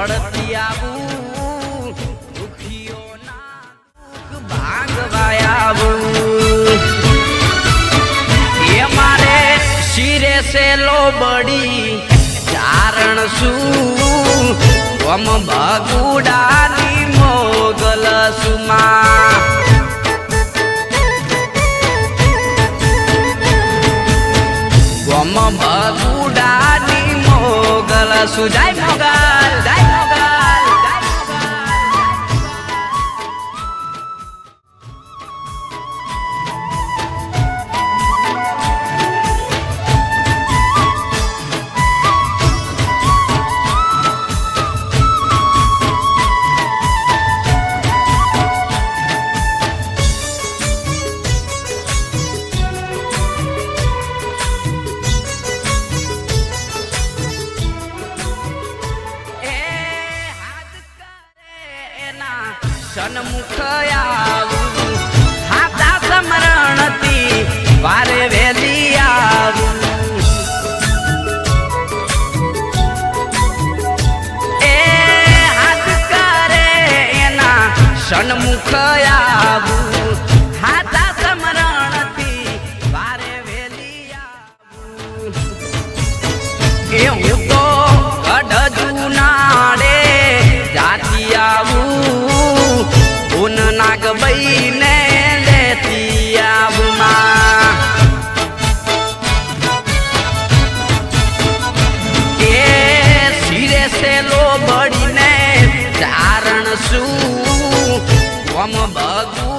વળતી આવું દુખીઓના દુઃખ ભાંગવાય આવું એ મારે શિરે સે લોબડી ચારણ શું વમ ભગુડાની મોગલ સુમા વમ ભગુડાની મોગલ સુ જય મોગલ જય મોગલ સન્મુખ આવું હાથા સમરણથી વારે વેલી આવું એ હાથ કરે એના સન્મુખ આવું હાથા સમરણથી વારે વેલી આવું એ હું તો ગઢ જુનાડે જાતી આવું નાગભાઈ ને લેતી આવમાં એ શિરે સેલો બળીને ચારણ શું વમ ભગુ